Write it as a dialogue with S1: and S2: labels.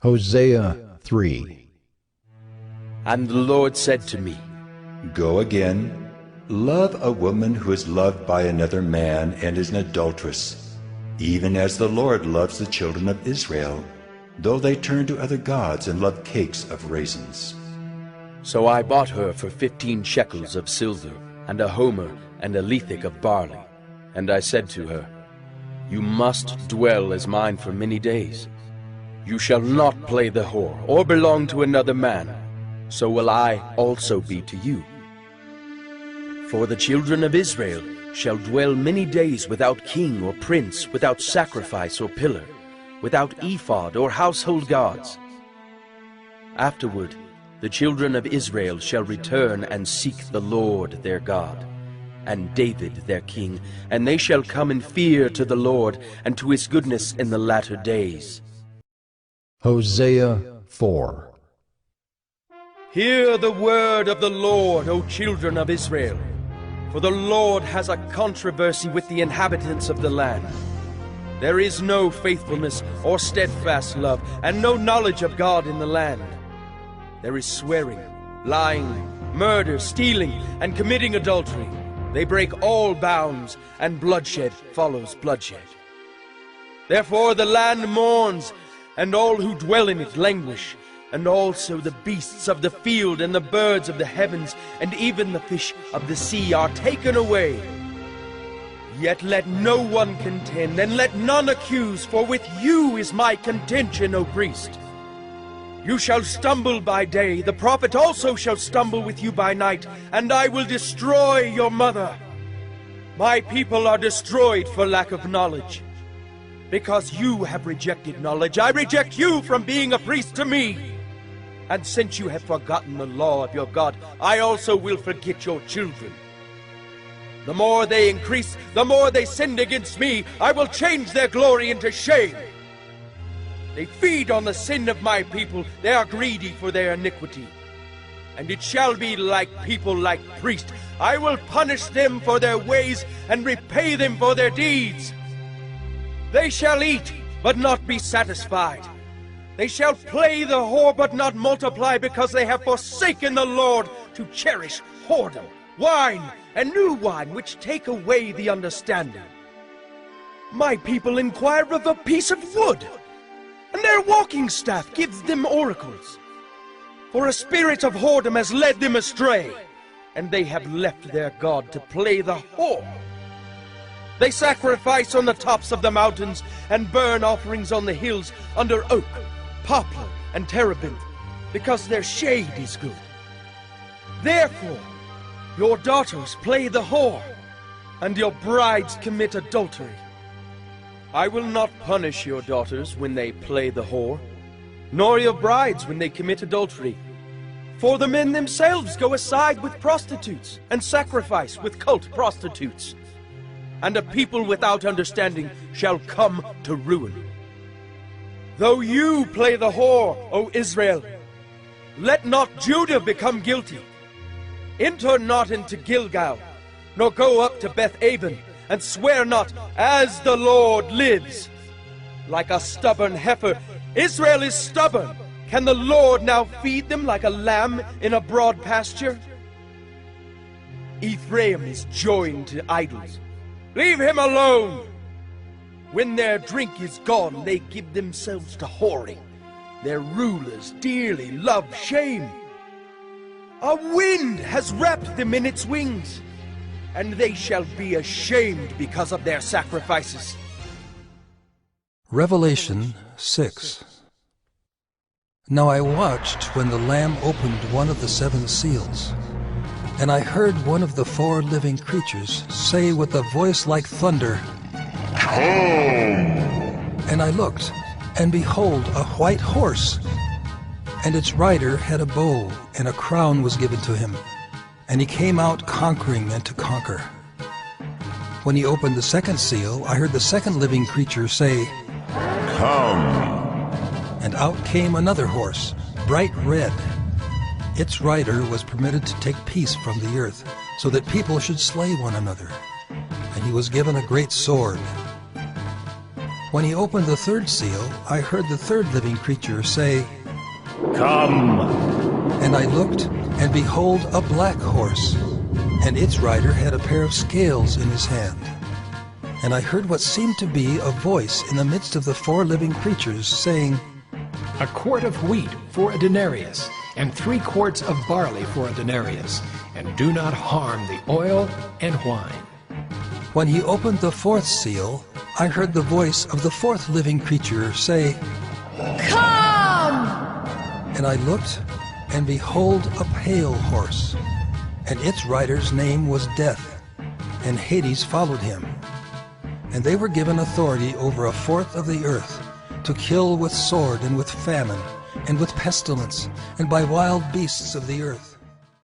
S1: Hosea 3.
S2: And the Lord said to me,
S3: Go again, love a woman who is loved by another man and is an adulteress, even as the Lord loves the children of Israel, though they turn to other gods and love cakes of raisins.
S2: So I bought her for 15 shekels of silver, and a homer and a lethek of barley. And I said to her, You must dwell as mine for many days. You shall not play the whore, or belong to another man. So will I also be to you. For the children of Israel shall dwell many days without king or prince, without sacrifice or pillar, without ephod or household gods. Afterward, the children of Israel shall return and seek the Lord their God, and David their king, and they shall come in fear to the Lord and to his goodness in the latter days.
S1: Hosea 4.
S2: Hear the word of the Lord, O children of Israel. For the Lord has a controversy with the inhabitants of the land. There is no faithfulness or steadfast love, and no knowledge of God in the land. There is swearing, lying, murder, stealing, and committing adultery. They break all bounds, and bloodshed follows bloodshed. Therefore the land mourns, and all who dwell in it languish, and also the beasts of the field and the birds of the heavens, and even the fish of the sea are taken away. Yet let no one contend, and let none accuse, for with you is my contention, O priest. You shall stumble by day, the prophet also shall stumble with you by night, and I will destroy your mother. My people are destroyed for lack of knowledge. Because you have rejected knowledge, I reject you from being a priest to me. And since you have forgotten the law of your God, I also will forget your children. The more they increase, the more they sinned against me. I will change their glory into shame. They feed on the sin of my people. They are greedy for their iniquity. And it shall be like people like priests. I will punish them for their ways and repay them for their deeds. They shall eat, but not be satisfied. They shall play the whore, but not multiply, because they have forsaken the Lord to cherish whoredom, wine, and new wine, which take away the understanding. My people inquire of a piece of wood, and their walking staff gives them oracles. For a spirit of whoredom has led them astray, and they have left their God to play the whore. They sacrifice on the tops of the mountains, and burn offerings on the hills under oak, poplar, and terebinth, because their shade is good. Therefore, your daughters play the whore, and your brides commit adultery. I will not punish your daughters when they play the whore, nor your brides when they commit adultery. For the men themselves go aside with prostitutes, and sacrifice with cult prostitutes. And a people without understanding shall come to ruin. Though you play the whore, O Israel, let not Judah become guilty. Enter not into Gilgal, nor go up to Beth-aven, and swear not, as the Lord lives. Like a stubborn heifer, Israel is stubborn. Can the Lord now feed them like a lamb in a broad pasture? Ephraim is joined to idols. Leave him alone. When their drink is gone, they give themselves to whoring. Their rulers dearly love shame. A wind has wrapped them in its wings, and they shall be ashamed because of their sacrifices.
S4: Revelation 6. Now I watched when the Lamb opened one of the 7 seals, and I heard one of the 4 living creatures say with a voice like thunder, Come! And I looked, and behold, a white horse, and its rider had a bow, and a crown was given to him, and he came out conquering and to conquer. When he opened the 2nd seal, I heard the 2nd living creature say, Come! And out came another horse, bright red. Its rider was permitted to take peace from the earth, so that people should slay one another. And he was given a great sword. When he opened the third seal, I heard the third living creature say,
S5: Come!
S4: And I looked, and behold, a black horse, and its rider had a pair of scales in his hand. And I heard what seemed to be a voice in the midst of the four living creatures, saying,
S5: A quart of wheat for a denarius, and 3 quarts of barley for a denarius, and do not harm the oil and wine.
S4: When he opened the fourth seal, I heard the voice of the fourth living creature say,
S6: Come!
S4: And I looked, and behold, a pale horse, and its rider's name was Death, and Hades followed him. And they were given authority over a fourth of the earth, to kill with sword and with famine, and with pestilence, and by wild beasts of the earth.